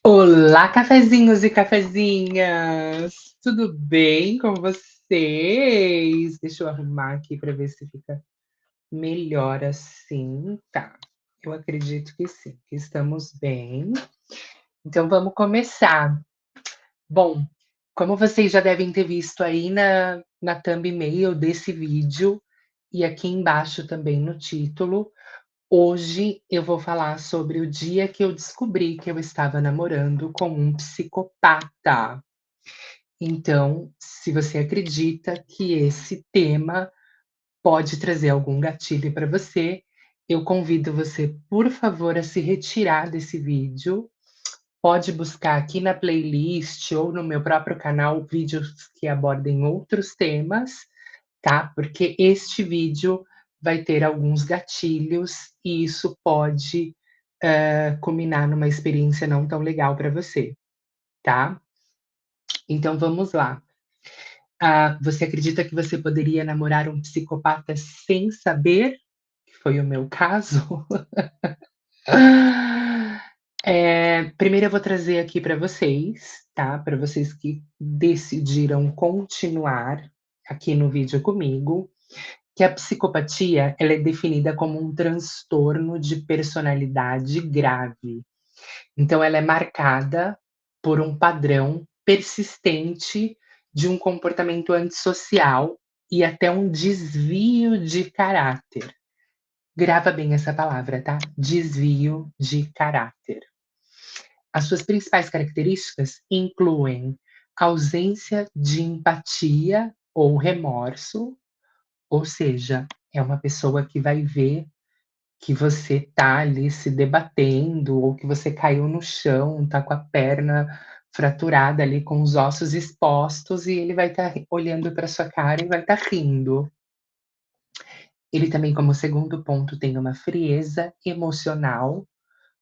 Olá, cafezinhos e cafezinhas! Tudo bem com vocês? Deixa eu arrumar aqui para ver se fica melhor assim. Tá, eu acredito que sim, que estamos bem. Então vamos começar. Bom, como vocês já devem ter visto aí na thumbnail desse vídeo e aqui embaixo também no título, hoje eu vou falar sobre o dia que eu descobri que eu estava namorando com um psicopata. Então, se você acredita que esse tema pode trazer algum gatilho para você, eu convido você, por favor, a se retirar desse vídeo. Pode buscar aqui na playlist ou no meu próprio canal vídeos que abordem outros temas, tá? Porque este vídeo vai ter alguns gatilhos e isso pode, culminar numa experiência não tão legal para você, tá? Então vamos lá. Você acredita que você poderia namorar um psicopata sem saber? Que foi o meu caso. Primeiro eu vou trazer aqui para vocês, tá? Para vocês que decidiram continuar aqui no vídeo comigo, que a psicopatia, ela é definida como um transtorno de personalidade grave. Então ela é marcada por um padrão persistente de um comportamento antissocial e até um desvio de caráter. Grava bem essa palavra, tá? Desvio de caráter. As suas principais características incluem ausência de empatia ou remorso, ou seja, é uma pessoa que vai ver que você tá ali se debatendo ou que você caiu no chão, tá com a perna fraturada ali com os ossos expostos e ele vai estar olhando para sua cara e vai estar rindo. Ele também, como segundo ponto, tem uma frieza emocional,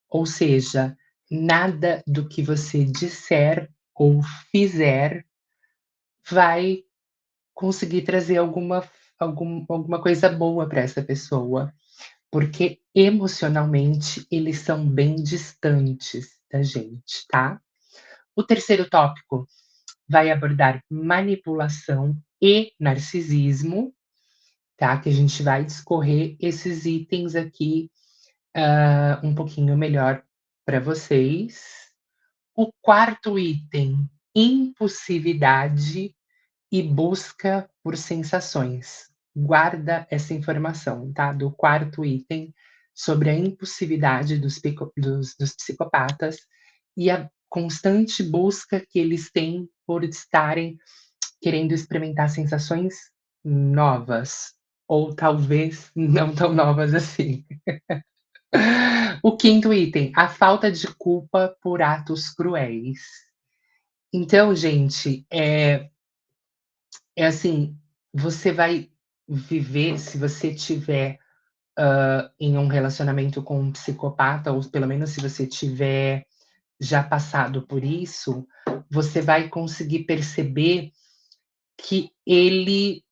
ou seja, nada do que você disser ou fizer vai conseguir trazer alguma coisa boa para essa pessoa. Porque emocionalmente eles são bem distantes da gente, tá? O terceiro tópico vai abordar manipulação e narcisismo, tá? Que a gente vai discorrer esses itens aqui, um pouquinho melhor para vocês. O quarto item, impulsividade e busca por sensações. Guarda essa informação, tá? Do quarto item sobre a impulsividade dos psicopatas e a constante busca que eles têm por estarem querendo experimentar sensações novas, ou talvez não tão novas assim. O quinto item, a falta de culpa por atos cruéis. Então, gente, é assim, você vai viver, se você tiver, em um relacionamento com um psicopata, ou pelo menos se você tiver já passado por isso, você vai conseguir perceber que ele,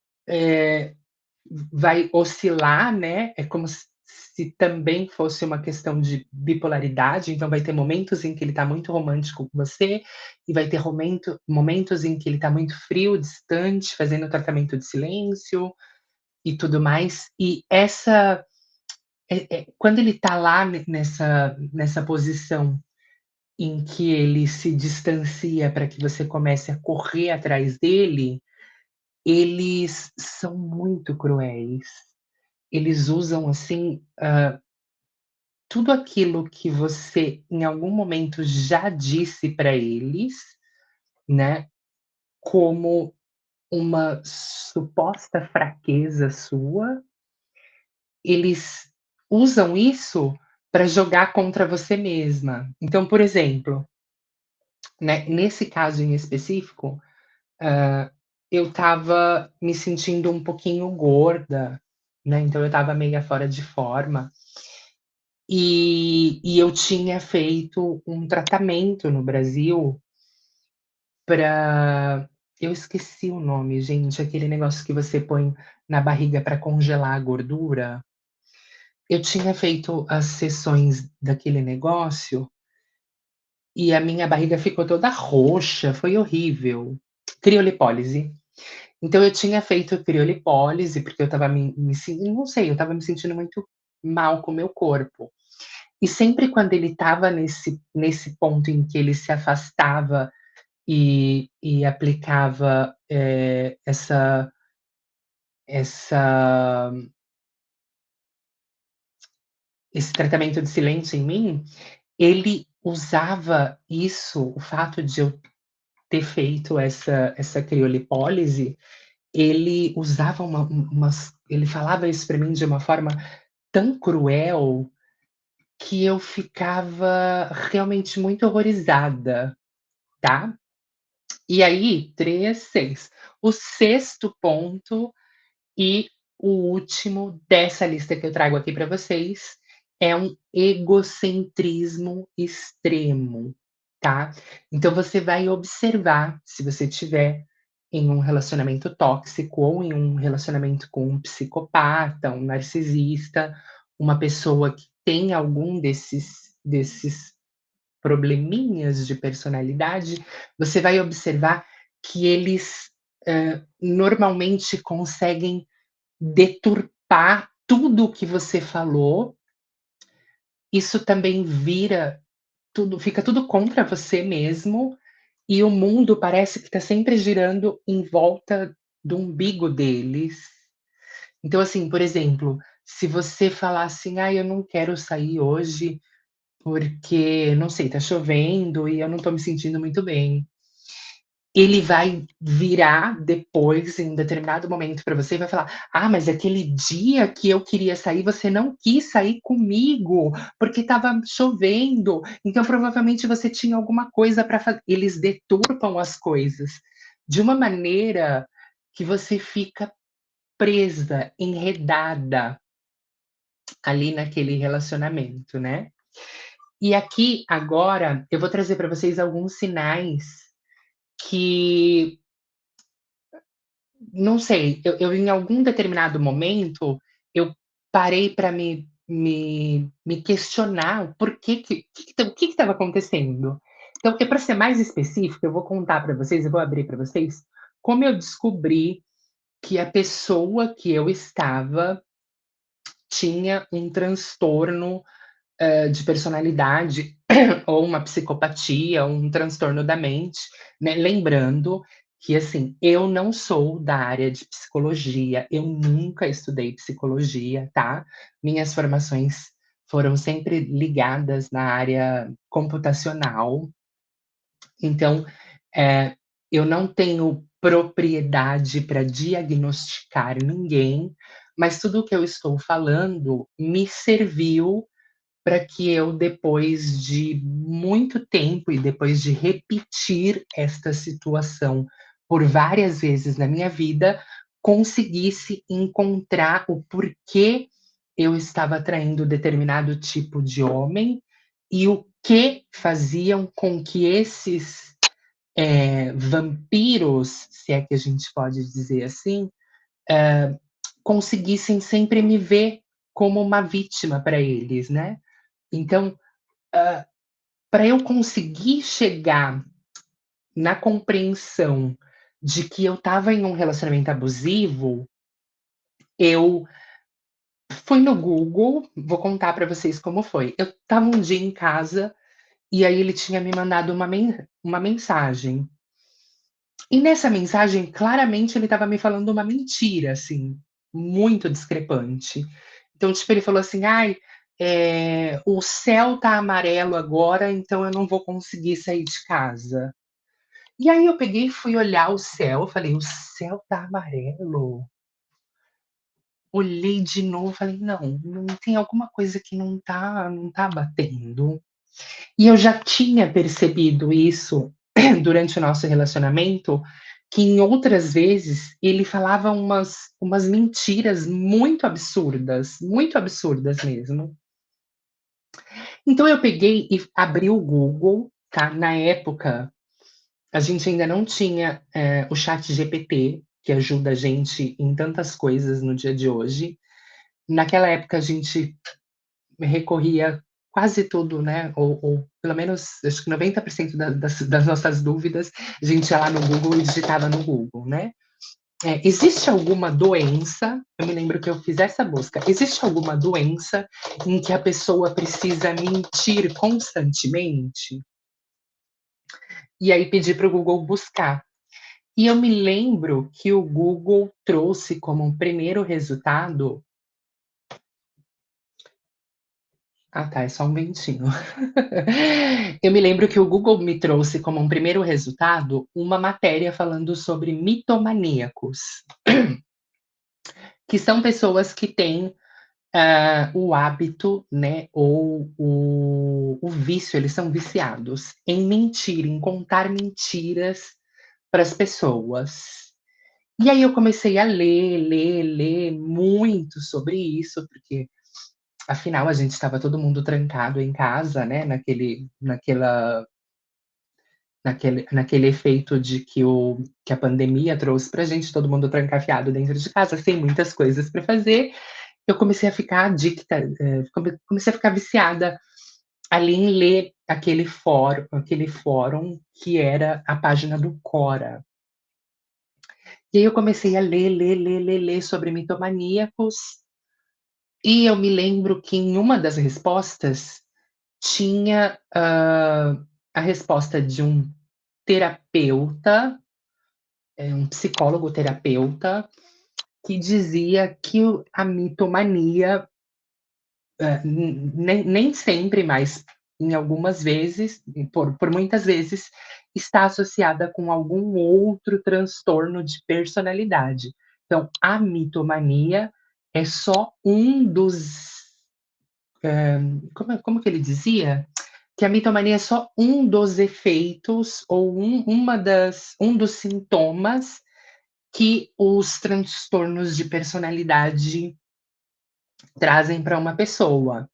vai oscilar, né, é como se também fosse uma questão de bipolaridade, então vai ter momentos em que ele está muito romântico com você, e vai ter momentos em que ele está muito frio, distante, fazendo tratamento de silêncio e tudo mais. E quando ele está lá nessa posição em que ele se distancia para que você comece a correr atrás dele, eles são muito cruéis. Eles usam, assim, tudo aquilo que você em algum momento já disse para eles, né, como uma suposta fraqueza sua, eles usam isso para jogar contra você mesma. Então, por exemplo, né, nesse caso em específico, eu estava me sentindo um pouquinho gorda, né, então eu estava meia fora de forma. E eu tinha feito um tratamento no Brasil para, eu esqueci o nome, gente, aquele negócio que você põe na barriga para congelar a gordura. Eu tinha feito as sessões daquele negócio e a minha barriga ficou toda roxa, foi horrível. Criolipólise. Então eu tinha feito criolipólise, porque eu estava me sen não sei, eu estava me sentindo muito mal com o meu corpo. E sempre quando ele estava nesse ponto em que ele se afastava e aplicava, essa esse tratamento de silêncio em mim, ele usava isso, o fato de eu ter feito essa criolipólise, ele usava ele falava isso pra mim de uma forma tão cruel, que eu ficava realmente muito horrorizada, tá. E aí 3, 6. O sexto ponto e o último dessa lista que eu trago aqui para vocês é um egocentrismo extremo, tá? Então você vai observar se você tiver em um relacionamento tóxico ou em um relacionamento com um psicopata, um narcisista, uma pessoa que tem algum desses probleminhas de personalidade, você vai observar que eles, normalmente conseguem deturpar tudo o que você falou, isso também vira tudo fica tudo contra você mesmo, e o mundo parece que está sempre girando em volta do umbigo deles. Então, assim, por exemplo, se você falar assim: "Ai, eu não quero sair hoje, porque, não sei, tá chovendo e eu não tô me sentindo muito bem". Ele vai virar depois, em um determinado momento para você e vai falar: "Ah, mas aquele dia que eu queria sair, você não quis sair comigo, porque estava chovendo, então provavelmente você tinha alguma coisa para fazer". Eles deturpam as coisas de uma maneira que você fica presa, enredada ali naquele relacionamento, né. E aqui, agora, eu vou trazer para vocês alguns sinais que não sei, eu em algum determinado momento, eu parei para me questionar o porquê o que estava acontecendo. Então, para ser mais específico, eu vou contar para vocês, eu vou abrir para vocês, como eu descobri que a pessoa que eu estava tinha um transtorno, de personalidade ou uma psicopatia, um transtorno da mente, né, lembrando que, assim, eu não sou da área de psicologia, eu nunca estudei psicologia, tá. Minhas formações foram sempre ligadas na área computacional, então, eh, eu não tenho propriedade para diagnosticar ninguém, mas tudo o que eu estou falando me serviu para que eu, depois de muito tempo e depois de repetir esta situação por várias vezes na minha vida, conseguisse encontrar o porquê eu estava atraindo determinado tipo de homem e o que faziam com que esses, vampiros, se é que a gente pode dizer assim, conseguissem sempre me ver como uma vítima para eles, né. Então, para eu conseguir chegar na compreensão de que eu estava em um relacionamento abusivo, eu fui no Google, vou contar para vocês como foi. Eu estava um dia em casa, e aí ele tinha me mandado uma mensagem. E nessa mensagem, claramente, ele estava me falando uma mentira, assim, muito discrepante. Então, tipo, ele falou assim: "Ai, o céu tá amarelo agora, então eu não vou conseguir sair de casa". E aí eu peguei e fui olhar o céu, eu falei: "O céu tá amarelo?". Olhei de novo, falei: "Não, tem alguma coisa que não tá batendo". E eu já tinha percebido isso durante o nosso relacionamento, que em outras vezes ele falava umas mentiras muito absurdas mesmo. Então eu peguei e abri o Google, tá, na época a gente ainda não tinha, o ChatGPT, que ajuda a gente em tantas coisas no dia de hoje. Naquela época a gente recorria quase tudo, né, ou pelo menos acho que 90% das nossas dúvidas, a gente ia lá no Google e digitava no Google, né. Existe alguma doença, eu me lembro que eu fiz essa busca, existe alguma doença em que a pessoa precisa mentir constantemente? E aí pedi para o Google buscar. E eu me lembro que o Google trouxe como um primeiro resultado. Ah tá, é só um ventinho. Eu me lembro que o Google me trouxe como um primeiro resultado uma matéria falando sobre mitomaníacos, que são pessoas que têm, o hábito, né, ou o vício, eles são viciados em mentir, em contar mentiras para as pessoas. E aí eu comecei a ler, ler, ler muito sobre isso, porque afinal a gente estava todo mundo trancado em casa, né, naquele efeito de que a pandemia trouxe pra gente, todo mundo trancafiado dentro de casa, sem muitas coisas para fazer. Eu comecei a ficar adicta, comecei a ficar viciada ali em ler aquele fórum que era a página do Quora. E aí eu comecei a ler, ler, ler, ler, ler sobre mitomaníacos, e eu me lembro que em uma das respostas tinha, a resposta de um terapeuta, um psicólogo terapeuta, que dizia que a mitomania, nem sempre, mas em algumas vezes, por muitas vezes, está associada com algum outro transtorno de personalidade. Então, a mitomania é só um dos, como que ele dizia? Que a mitomania é só um dos efeitos ou um dos sintomas que os transtornos de personalidade trazem para uma pessoa.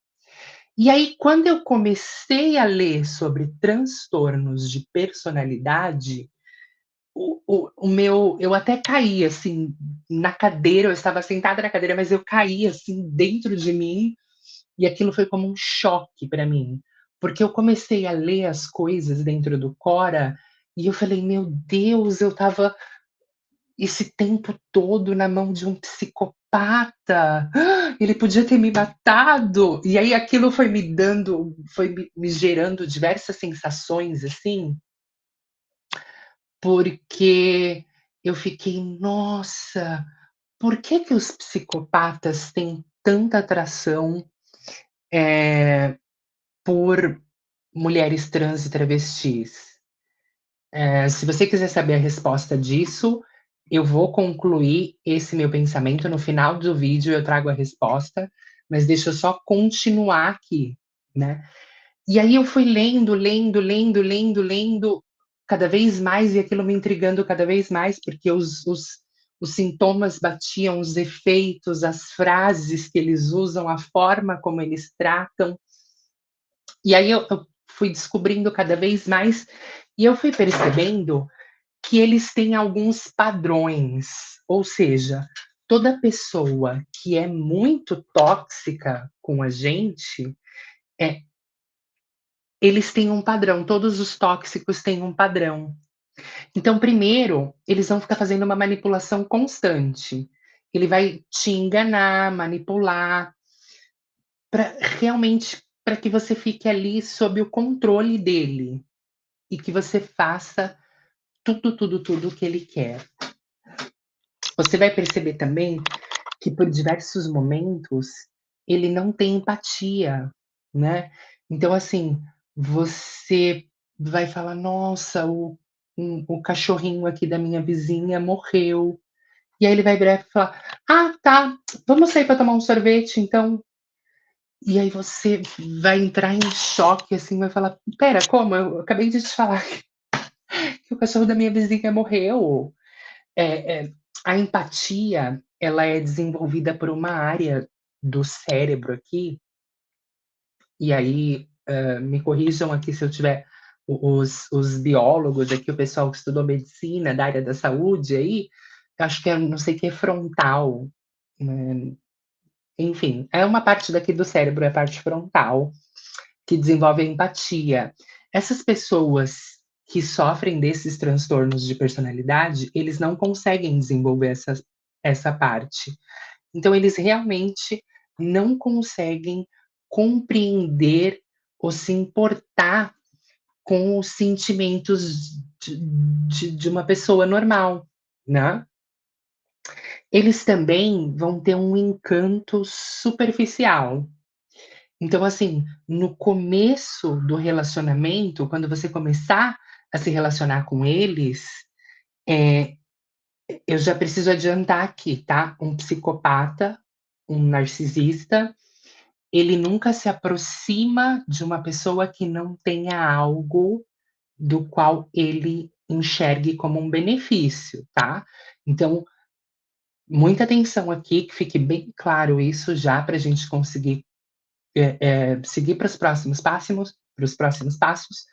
E aí, quando eu comecei a ler sobre transtornos de personalidade, o meu eu até caí, assim, na cadeira, eu estava sentada na cadeira, mas eu caí, assim, dentro de mim, e aquilo foi como um choque para mim, porque eu comecei a ler as coisas dentro do Quora, e eu falei: "Meu Deus, eu estava esse tempo todo na mão de um psicopata, ele podia ter me matado". E aí aquilo foi me gerando diversas sensações, assim, porque eu fiquei: "Nossa, por que que os psicopatas têm tanta atração, por mulheres trans e travestis?". Se você quiser saber a resposta disso, eu vou concluir esse meu pensamento, no final do vídeo eu trago a resposta, mas deixa eu só continuar aqui, né. E aí eu fui lendo, lendo, lendo, lendo, lendo cada vez mais e aquilo me intrigando cada vez mais, porque os sintomas batiam, os efeitos, as frases que eles usam, a forma como eles tratam. E aí eu fui descobrindo cada vez mais, e eu fui percebendo que eles têm alguns padrões, ou seja, toda pessoa que é muito tóxica com a gente, é, eles têm um padrão, todos os tóxicos têm um padrão. Então, primeiro, eles vão ficar fazendo uma manipulação constante. Ele vai te enganar, manipular, para realmente para que você fique ali sob o controle dele e que você faça tudo, tudo, tudo o que ele quer. Você vai perceber também que por diversos momentos ele não tem empatia, né. Então, assim, você vai falar: "Nossa, o cachorrinho aqui da minha vizinha morreu", e aí ele vai virar e falar: "Ah, tá, vamos sair para tomar um sorvete então?". E aí você vai entrar em choque, assim, vai falar: "Espera, como? Eu acabei de te falar que o cachorro da minha vizinha morreu". A empatia, ela é desenvolvida por uma área do cérebro aqui, e aí, me corrijam aqui se eu tiver os biólogos aqui, o pessoal que estudou medicina da área da saúde aí, eu acho que é não sei o que frontal, né, enfim, é uma parte daqui do cérebro, é a parte frontal, que desenvolve a empatia. Essas pessoas que sofrem desses transtornos de personalidade, eles não conseguem desenvolver essa parte. Então eles realmente não conseguem compreender ou se importar com os sentimentos de uma pessoa normal, né. Eles também vão ter um encanto superficial. Então, assim, no começo do relacionamento, quando você começar a se relacionar com eles, eh, eu já preciso adiantar aqui, tá, um psicopata, um narcisista, ele nunca se aproxima de uma pessoa que não tenha algo do qual ele enxergue como um benefício, tá. Então, muita atenção aqui, que fique bem claro isso já para a gente conseguir seguir para os próximos passos.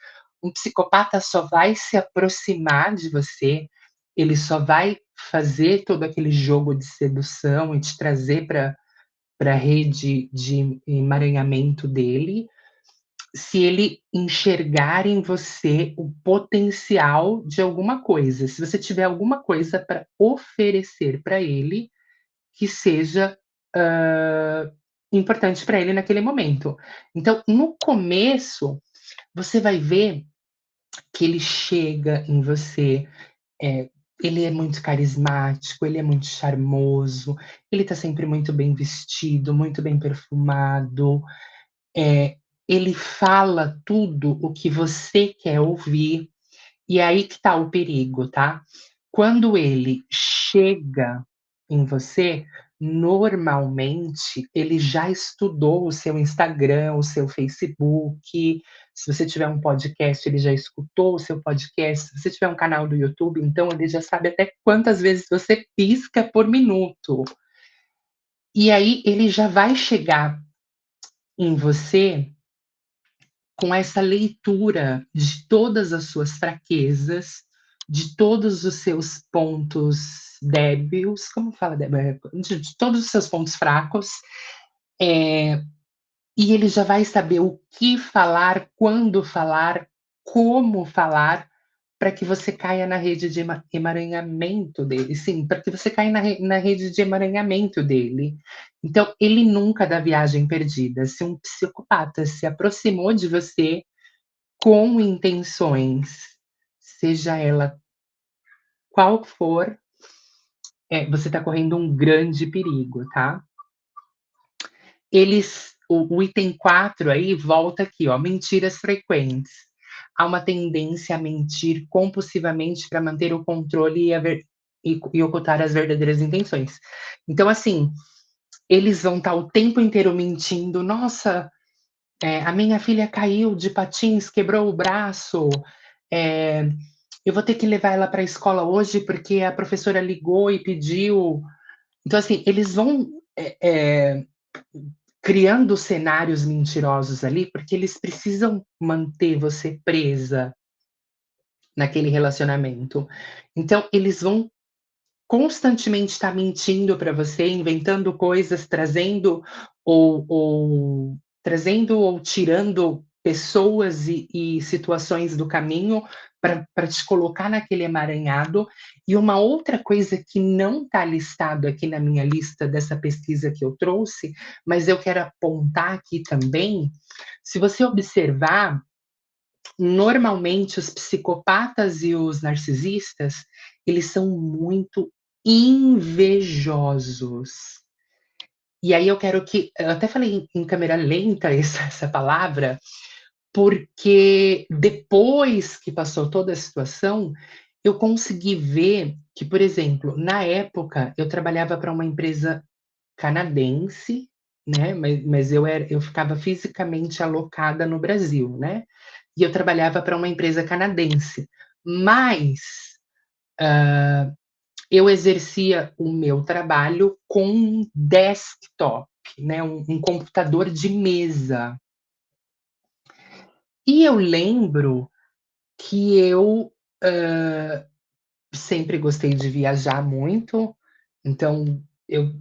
Um psicopata só vai se aproximar de você, ele só vai fazer todo aquele jogo de sedução e te trazer para a rede de emaranhamento dele, se ele enxergar em você o potencial de alguma coisa. Se você tiver alguma coisa para oferecer para ele, que seja, hã, importante para ele naquele momento. Então, no começo, você vai ver que ele chega em você, eh, ele é muito carismático, ele é muito charmoso, ele tá sempre muito bem vestido, muito bem perfumado, eh, ele fala tudo o que você quer ouvir, e é aí que tá o perigo, tá? Quando ele chega em você, normalmente ele já estudou o seu Instagram, o seu Facebook. Se você tiver um podcast, ele já escutou o seu podcast. Se você tiver um canal do YouTube, então ele já sabe até quantas vezes você pisca por minuto. E aí ele já vai chegar em você com essa leitura de todas as suas fraquezas, de todos os seus pontos débeis, como fala débil? De todos os seus pontos fracos, e ele já vai saber o que falar, quando falar, como falar, para que você caia na rede de emaranhamento dele. Sim, para que você caia na rede de emaranhamento dele. Então, ele nunca dá viagem perdida. Se um psicopata se aproximou de você com intenções, seja ela qual for, você está correndo um grande perigo, tá. O item 4 aí volta aqui, ó, mentiras frequentes. Há uma tendência a mentir compulsivamente para manter o controle e ocultar as verdadeiras intenções. Então, assim, eles vão estar o tempo inteiro mentindo: "Nossa, a minha filha caiu de patins, quebrou o braço, eh, eu vou ter que levar ela para a escola hoje, porque a professora ligou e pediu". Então, assim, eles vão, criando cenários mentirosos ali, porque eles precisam manter você presa naquele relacionamento. Então, eles vão constantemente estar mentindo para você, inventando coisas, trazendo ou tirando pessoas e situações do caminho para te colocar naquele emaranhado. E uma outra coisa que não está listado aqui na minha lista dessa pesquisa que eu trouxe, mas eu quero apontar aqui também, se você observar, normalmente os psicopatas e os narcisistas, eles são muito invejosos. E aí eu até falei em câmera lenta essa palavra, porque depois que passou toda a situação, eu consegui ver que, por exemplo, na época eu trabalhava para uma empresa canadense, né, mas eu ficava fisicamente alocada no Brasil, né, e eu trabalhava para uma empresa canadense, mas, eu exercia o meu trabalho com um desktop, né, um computador de mesa. E eu lembro que eu, hã, sempre gostei de viajar muito, então eu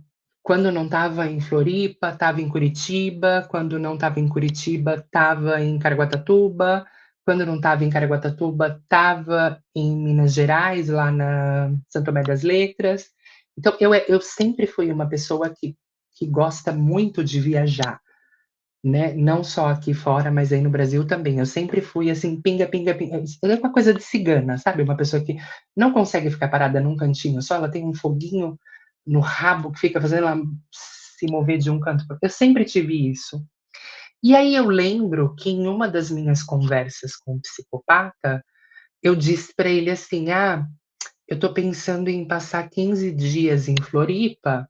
Quando não estava em Floripa, estava em Curitiba, quando não estava em Curitiba, estava em Caraguatatuba, quando não estava em Caraguatatuba, estava em Minas Gerais, lá na Santo Tomé das Letras. Então eu sempre fui uma pessoa que gosta muito de viajar, né, não só aqui fora, mas aí no Brasil também. Eu sempre fui assim, pinga, pinga, pinga. É uma coisa de cigana, sabe? Uma pessoa que não consegue ficar parada num cantinho só, ela tem um foguinho no rabo que fica fazendo ela se mover de um canto para. Eu sempre tive isso. E aí eu lembro que em uma das minhas conversas com o psicopata, eu disse para ele assim: "Ah, eu tô pensando em passar 15 dias em Floripa,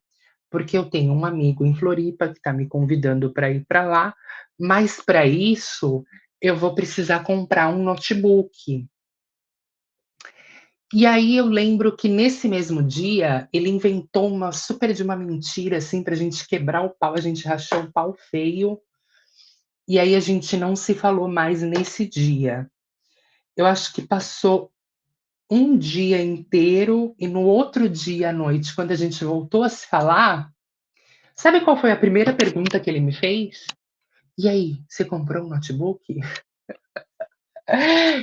porque eu tenho um amigo em Floripa que está me convidando para ir para lá, mas para isso eu vou precisar comprar um notebook". E aí eu lembro que nesse mesmo dia ele inventou uma super de uma mentira assim para a gente quebrar o pau, a gente rachou o pau feio, e aí a gente não se falou mais nesse dia. Eu acho que passou um dia inteiro e no outro dia à noite, quando a gente voltou a se falar, sabe qual foi a primeira pergunta que ele me fez? "E aí, você comprou um notebook?"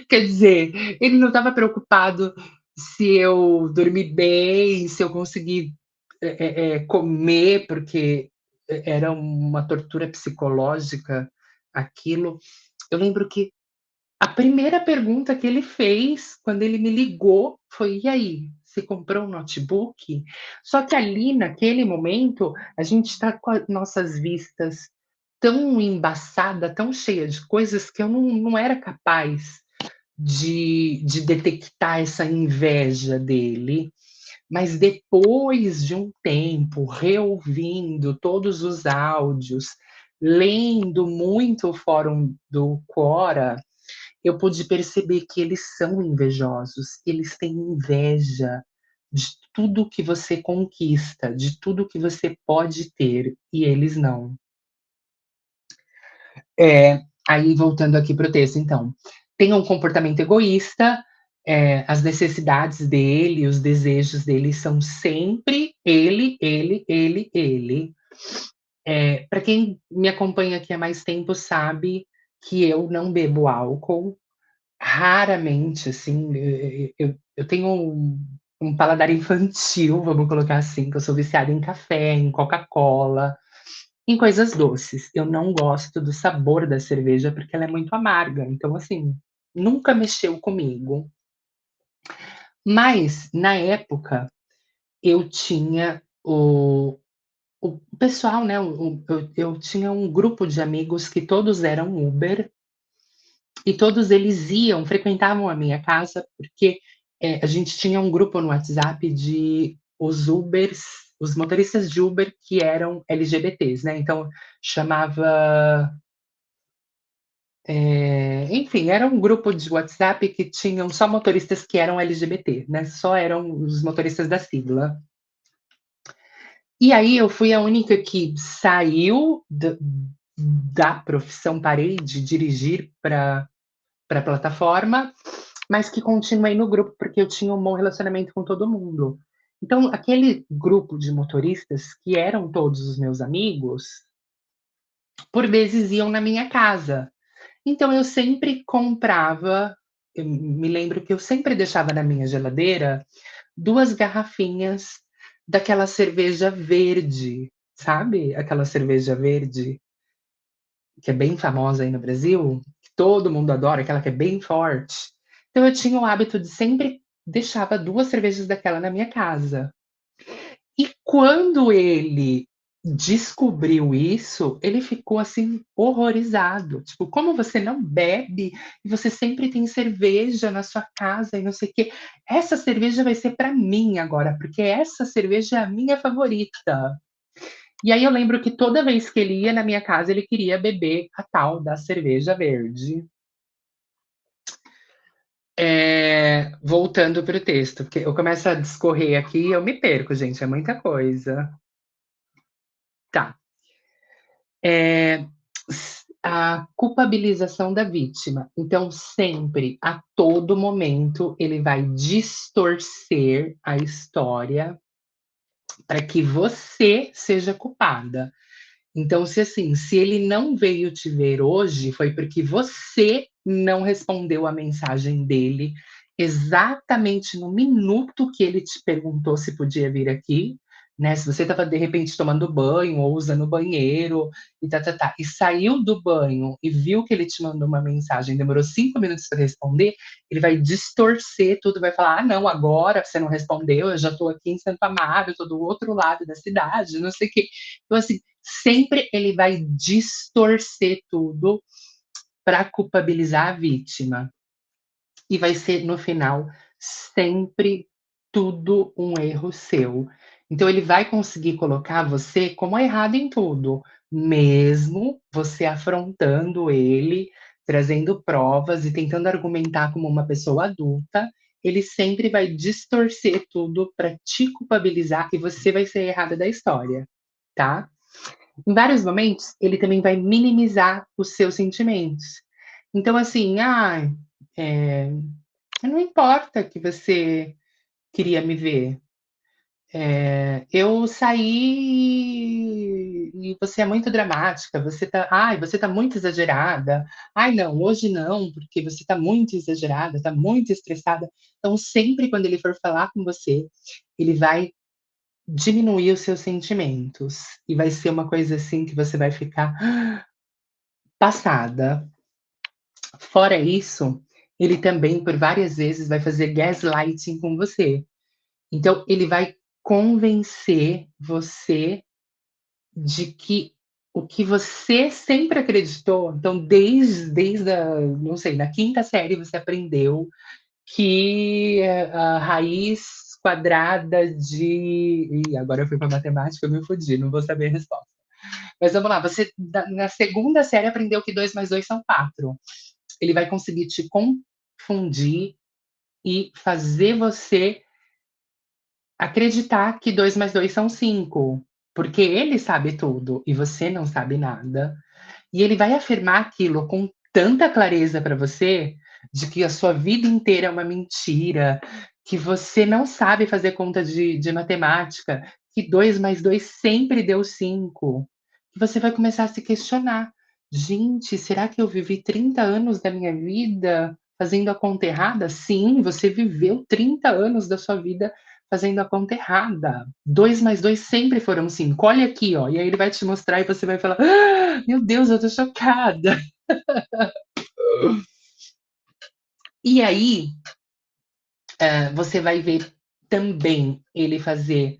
Quer dizer, ele não estava preocupado se eu dormi bem, se eu consegui, comer, porque era uma tortura psicológica aquilo. Eu lembro que a primeira pergunta que ele fez, quando ele me ligou, foi: "E aí, você comprou um notebook?" Só que ali, naquele momento, a gente está com as nossas vistas tão embaçada, tão cheia de coisas, que eu não era capaz de detectar essa inveja dele, mas depois de um tempo, reouvindo todos os áudios, lendo muito o fórum do Quora, eu pude perceber que eles são invejosos, eles têm inveja de tudo que você conquista, de tudo que você pode ter, e eles não. Aí voltando aqui para o texto, então, tem um comportamento egoísta, as necessidades dele, os desejos dele são sempre ele, ele, ele, ele. Para quem me acompanha aqui há mais tempo sabe que eu não bebo álcool, raramente, assim, eu tenho um paladar infantil, vamos colocar assim, que eu sou viciada em café, em Coca-Cola, em coisas doces. Eu não gosto do sabor da cerveja, porque ela é muito amarga, então, assim, nunca mexeu comigo. Mas, na época, eu tinha o pessoal, né, eu tinha um grupo de amigos que todos eram Uber, e todos eles frequentavam a minha casa, porque, a gente tinha um grupo no WhatsApp de os motoristas de Uber que eram LGBTs, né, então chamava, enfim, era um grupo de WhatsApp que tinham só motoristas que eram LGBT, né, só eram os motoristas da sigla. E aí eu fui a única que saiu da profissão, parei de dirigir para a plataforma, mas que continuei no grupo, porque eu tinha um bom relacionamento com todo mundo. Então, aquele grupo de motoristas, que eram todos os meus amigos, por vezes iam na minha casa. Então, eu sempre comprava, eu me lembro que eu sempre deixava na minha geladeira 2 garrafinhas daquela cerveja verde, sabe? Aquela cerveja verde que é bem famosa aí no Brasil, que todo mundo adora, aquela que é bem forte. Então eu tinha o hábito de sempre deixava 2 cervejas daquela na minha casa. E quando ele descobriu isso, ele ficou, assim, horrorizado, tipo: "Como você não bebe e você sempre tem cerveja na sua casa e não sei o quê. Essa cerveja vai ser para mim agora, porque essa cerveja é a minha favorita". E aí eu lembro que toda vez que ele ia na minha casa, ele queria beber a tal da cerveja verde. Voltando para o texto, porque eu começo a discorrer aqui e eu me perco, gente, é muita coisa. Tá. A culpabilização da vítima. Então, sempre, a todo momento, ele vai distorcer a história para que você seja culpada. Então, se assim, se ele não veio te ver hoje, foi porque você não respondeu a mensagem dele exatamente no minuto que ele te perguntou se podia vir aqui, né? Se você estava de repente tomando banho ou usando o banheiro e e saiu do banho e viu que ele te mandou uma mensagem, demorou 5 minutos para responder, ele vai distorcer tudo, vai falar: ah, não, agora você não respondeu, eu já estou aqui em Santo Amaro, estou do outro lado da cidade, não sei o quê. Então, assim, sempre ele vai distorcer tudo para culpabilizar a vítima. E vai ser, no final, sempre tudo um erro seu. Então ele vai conseguir colocar você como errado em tudo, mesmo você afrontando ele, trazendo provas e tentando argumentar como uma pessoa adulta, ele sempre vai distorcer tudo para te culpabilizar e você vai ser a errada da história, tá? Em vários momentos, ele também vai minimizar os seus sentimentos. Então, assim, eh, não importa que você queria me ver. Eu saí e você é muito dramática, você tá muito exagerada. Ai, não, hoje não, porque você tá muito exagerada, tá muito estressada. Então, sempre quando ele for falar com você, ele vai diminuir os seus sentimentos. E vai ser uma coisa assim que você vai ficar passada. Fora isso, ele também por várias vezes vai fazer gaslighting com você. Então ele vai convencer você de que o que você sempre acreditou, então desde a não sei, na quinta série você aprendeu que a raiz quadrada de agora eu fui para matemática, eu me fudi, não vou saber a resposta. Mas vamos lá, você na segunda série aprendeu que 2 mais 2 são 4. Ele vai conseguir te confundir e fazer você acreditar que 2 mais 2 são 5, porque ele sabe tudo e você não sabe nada. E ele vai afirmar aquilo com tanta clareza para você, de que a sua vida inteira é uma mentira, que você não sabe fazer conta de matemática, que 2 mais 2 sempre deu 5. Que você vai começar a se questionar: "Gente, será que eu vivi 30 anos da minha vida fazendo a conta errada?". Sim, você viveu 30 anos da sua vida fazendo a conta errada. 2 mais 2 sempre foram 5. Olha aqui, ó. E aí ele vai te mostrar e você vai falar: "Ah, meu Deus, eu tô chocada". E aí, você vai ver também ele fazer,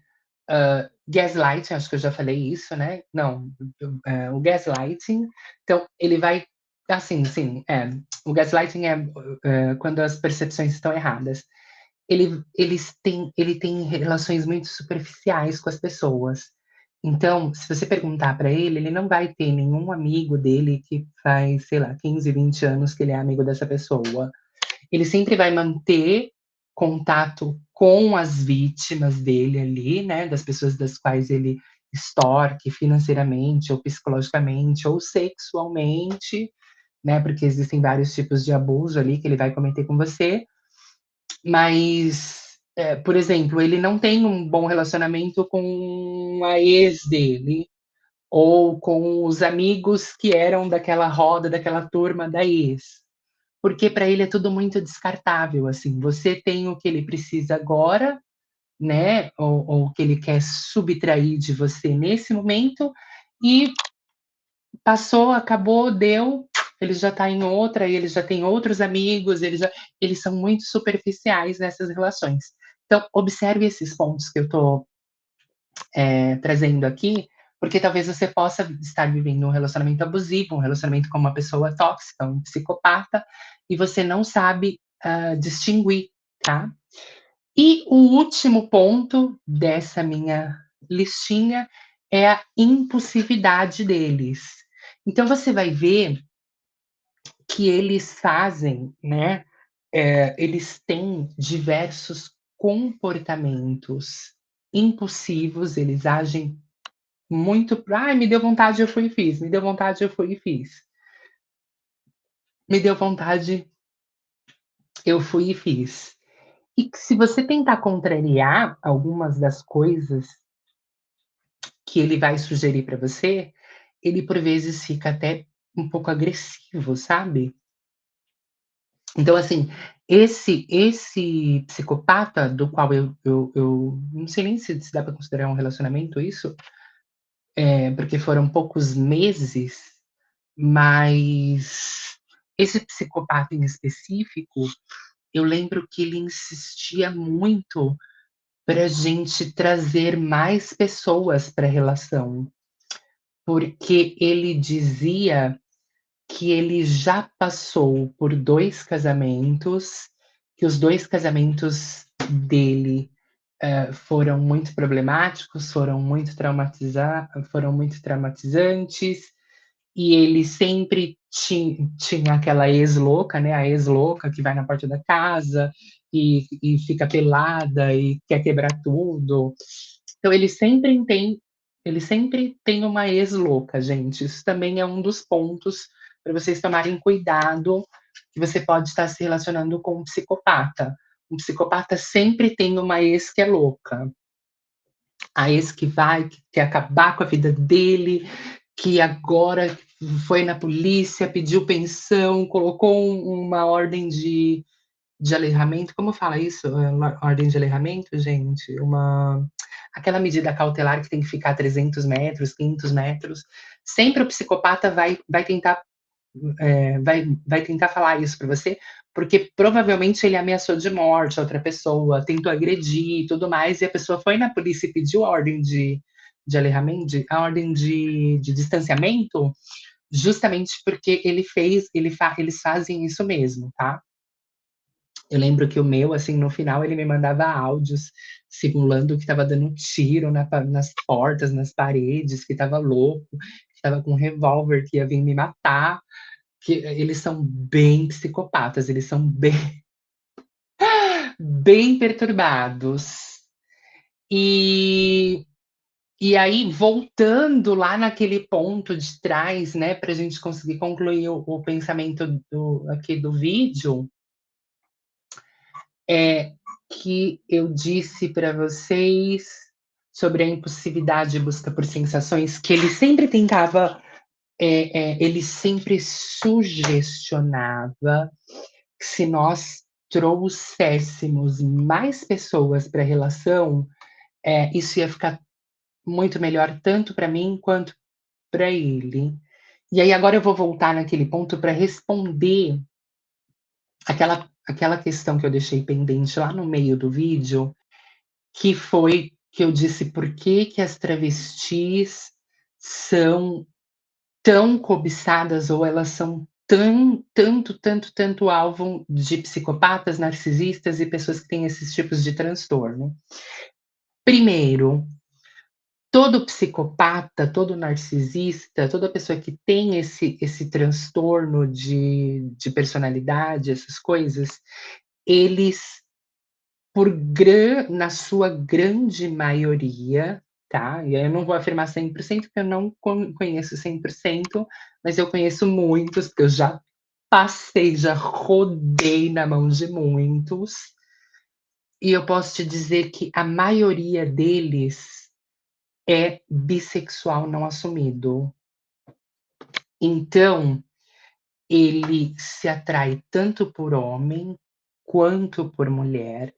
gaslighting, acho que eu já falei isso, né? Não, o gaslighting. Então ele vai assim, sim, o gaslighting quando as percepções estão erradas. Ele tem relações muito superficiais com as pessoas. Então, se você perguntar para ele, ele não vai ter nenhum amigo dele que faz, sei lá, 15, 20 anos que ele é amigo dessa pessoa. Ele sempre vai manter contato com as vítimas dele ali, né, das pessoas das quais ele extorque financeiramente ou psicologicamente ou sexualmente, né, porque existem vários tipos de abuso ali que ele vai cometer com você. Mas, por exemplo, ele não tem um bom relacionamento com a ex dele, ou com os amigos que eram daquela roda, daquela turma da ex. Porque para ele é tudo muito descartável, assim, você tem o que ele precisa agora, né, ou o que ele quer subtrair de você nesse momento, e passou, acabou, deu, ele já está em outra, e ele já tem outros amigos, eles são muito superficiais nessas relações. Então, observe esses pontos que eu estou trazendo aqui, porque talvez você possa estar vivendo um relacionamento abusivo, um relacionamento com uma pessoa tóxica, um psicopata, e você não sabe distinguir, tá? E o último ponto dessa minha listinha é a impulsividade deles. Então você vai ver que eles fazem, né? Eles têm diversos comportamentos impulsivos, eles agem muito. Ai, me deu vontade, eu fui e fiz. Me deu vontade, eu fui e fiz. Me deu vontade, eu fui e fiz. E que se você tentar contrariar algumas das coisas que ele vai sugerir para você, ele por vezes fica até um pouco agressivo, sabe. Então, assim, esse psicopata do qual eu não sei nem se dá para considerar um relacionamento isso, porque foram poucos meses, mas esse psicopata em específico, eu lembro que ele insistia muito pra gente trazer mais pessoas pra relação, porque ele dizia que ele já passou por 2 casamentos, que os 2 casamentos dele, foram muito problemáticos, foram muito traumatizantes, e ele sempre tinha aquela ex louca, né, a ex louca que vai na porta da casa e fica pelada e quer quebrar tudo. Então ele sempre tem uma ex louca, gente. Isso também é um dos pontos para vocês tomarem cuidado, que você pode estar se relacionando com um psicopata. Um psicopata sempre tem uma ex que é louca. A ex que quer acabar com a vida dele, que agora foi na polícia, pediu pensão, colocou uma ordem de alejamento, como fala isso? Uma ordem de alejamento, gente? Aquela medida cautelar que tem que ficar 300 metros, 500 metros. Sempre o psicopata vai tentar falar isso para você, porque provavelmente ele ameaçou de morte a outra pessoa, tentou agredir e tudo mais, e a pessoa foi na polícia e pediu a ordem de alejamento, a ordem de distanciamento, justamente porque eles fazem isso mesmo, tá? Eu lembro que o meu, assim, no final ele me mandava áudios simulando que estava dando tiro nas portas, nas paredes, que estava louco, que estava com um revólver que ia vir me matar, que eles são bem psicopatas, eles são bem, bem perturbados. E, e aí, voltando lá naquele ponto de trás, né, para a gente conseguir concluir o pensamento aqui do vídeo, é que eu disse para vocês sobre a impulsividade e busca por sensações, que ele sempre tentava, ele sempre sugestionava que se nós trouxéssemos mais pessoas para a relação, isso ia ficar muito melhor tanto para mim quanto para ele. E aí agora eu vou voltar naquele ponto para responder aquela questão que eu deixei pendente lá no meio do vídeo, que foi que eu disse por que que as travestis são tão cobiçadas ou elas são tanto alvo de psicopatas, narcisistas e pessoas que têm esses tipos de transtorno. Primeiro, todo psicopata, todo narcisista, toda pessoa que tem esse transtorno de personalidade, essas coisas, eles na sua grande maioria, tá, e aí eu não vou afirmar 100% porque eu não conheço 100%, mas eu conheço muitos, porque eu já passei, já rodei na mão de muitos, e eu posso te dizer que a maioria deles é bissexual não assumido. Então, ele se atrai tanto por homem quanto por mulher,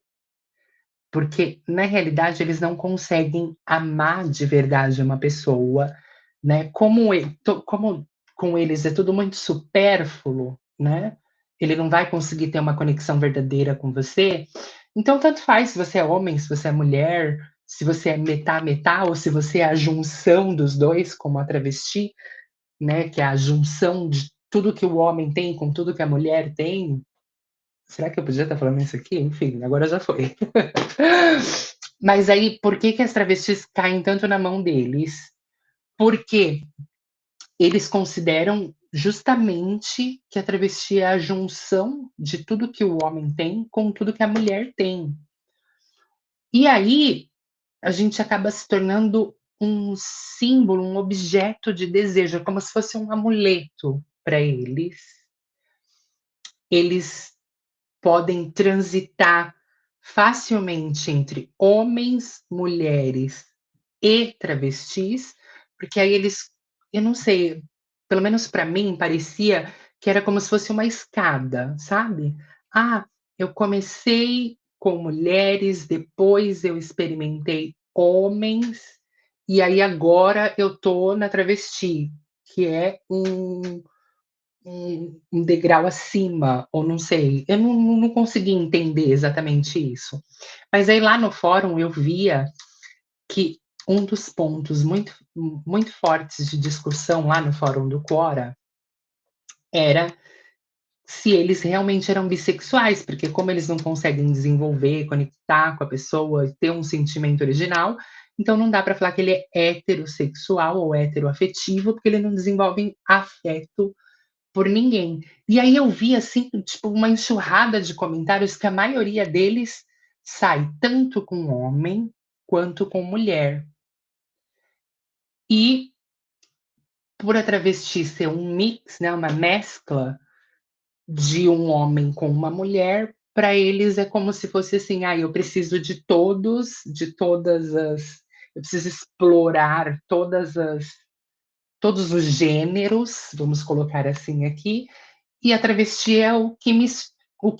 porque na realidade eles não conseguem amar de verdade uma pessoa, né, como com eles é tudo muito supérfluo, né, ele não vai conseguir ter uma conexão verdadeira com você, então tanto faz se você é homem, se você é mulher, se você é metá-metá ou se você é a junção dos 2 como a travesti, né, que é a junção de tudo que o homem tem com tudo que a mulher tem. Será que eu podia estar falando isso aqui? Enfim, agora já foi. Mas aí, por que que as travestis caem tanto na mão deles? Porque eles consideram justamente que a travesti é a junção de tudo que o homem tem com tudo que a mulher tem. E aí, a gente acaba se tornando um símbolo, um objeto de desejo, é como se fosse um amuleto para eles. Eles podem transitar facilmente entre homens, mulheres e travestis, porque aí eles eu não sei, pelo menos para mim parecia que era como se fosse uma escada, sabe. Ah, eu comecei com mulheres, depois eu experimentei homens, e aí agora eu tô na travesti, que é um degrau acima, ou não sei, eu não consegui entender exatamente isso. Mas aí lá no fórum eu via que um dos pontos muito fortes de discussão lá no fórum do Quora era se eles realmente eram bissexuais, porque como eles não conseguem desenvolver, conectar com a pessoa, ter um sentimento original, então não dá para falar que ele é heterossexual ou heteroafetivo, porque ele não desenvolve afeto por ninguém. E aí eu vi, assim, tipo, uma enxurrada de comentários que a maioria deles sai tanto com homem quanto com mulher. E por a travesti ser um mix, né, uma mescla de um homem com uma mulher, para eles é como se fosse assim: "Ah, eu preciso de todos, de todas as eu preciso explorar todos os gêneros", vamos colocar assim aqui, e a travesti é o que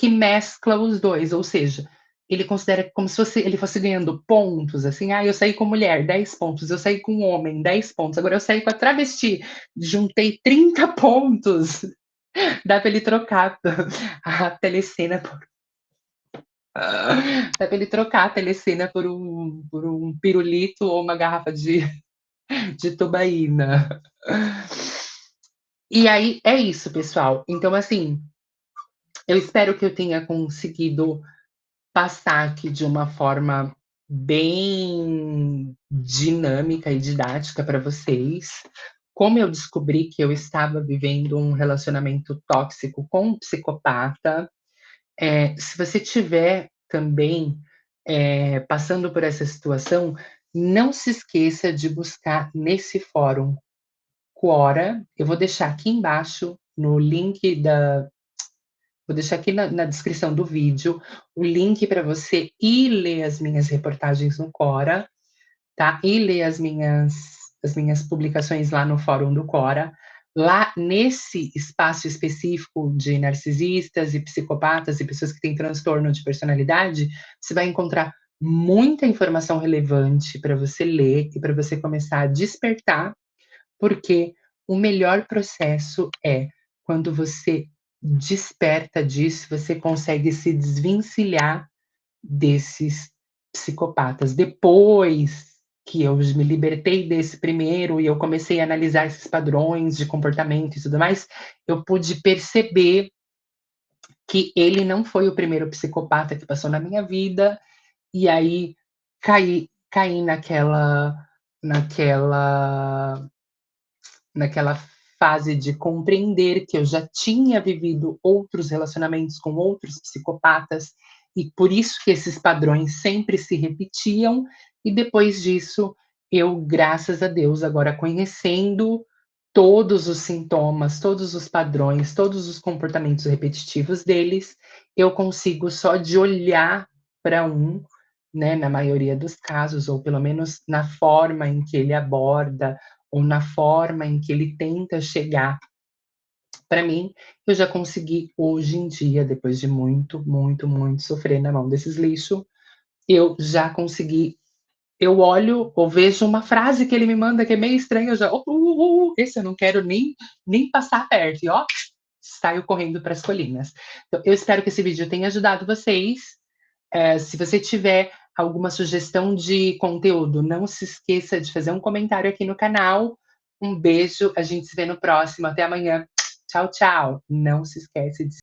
mescla os 2, ou seja, ele considera como se fosse ele fosse ganhando pontos, assim: "Ah, eu saí com mulher, 10 pontos, eu saí com homem, 10 pontos, agora eu saí com a travesti, juntei 30 pontos". Dá pra ele trocar a telecena por dá pra ele trocar a telecena por um pirulito ou uma garrafa de tubaína. E aí é isso, pessoal. Então, assim, eu espero que eu tenha conseguido passar aqui de uma forma bem dinâmica e didática para vocês, como eu descobri que eu estava vivendo um relacionamento tóxico com um psicopata. Se você tiver também, passando por essa situação, não se esqueça de buscar nesse fórum Quora, eu vou deixar aqui embaixo no link da vou deixar aqui na descrição do vídeo, o link para você ir ler as minhas reportagens no Quora, tá, e ler as minhas publicações lá no fórum do Quora. Lá nesse espaço específico de narcisistas e psicopatas e pessoas que têm transtorno de personalidade, você vai encontrar muita informação relevante para você ler e para você começar a despertar, porque o melhor processo é quando você desperta disso, você consegue se desvencilhar desses psicopatas. Depois que eu me libertei desse primeiro e eu comecei a analisar esses padrões de comportamento e tudo mais, eu pude perceber que ele não foi o primeiro psicopata que passou na minha vida, e aí caí naquela naquela fase de compreender que eu já tinha vivido outros relacionamentos com outros psicopatas e por isso que esses padrões sempre se repetiam. E depois disso, eu, graças a Deus, agora conhecendo todos os sintomas, todos os padrões, todos os comportamentos repetitivos deles, eu consigo só de olhar para um, né, na maioria dos casos, ou pelo menos na forma em que ele aborda ou na forma em que ele tenta chegar para mim, eu já consegui hoje em dia, depois de muito, muito, muito sofrer na mão desses lixo, eu já consegui eu olho ou vejo uma frase que ele me manda que é meio estranha, eu já: esse eu não quero nem passar perto", e ó, saio correndo para as colinas. Então, eu espero que esse vídeo tenha ajudado vocês. Se você tiver alguma sugestão de conteúdo, não se esqueça de fazer um comentário aqui no canal. Um beijo, a gente se vê no próximo. Até amanhã. Tchau, tchau. Não se esquece de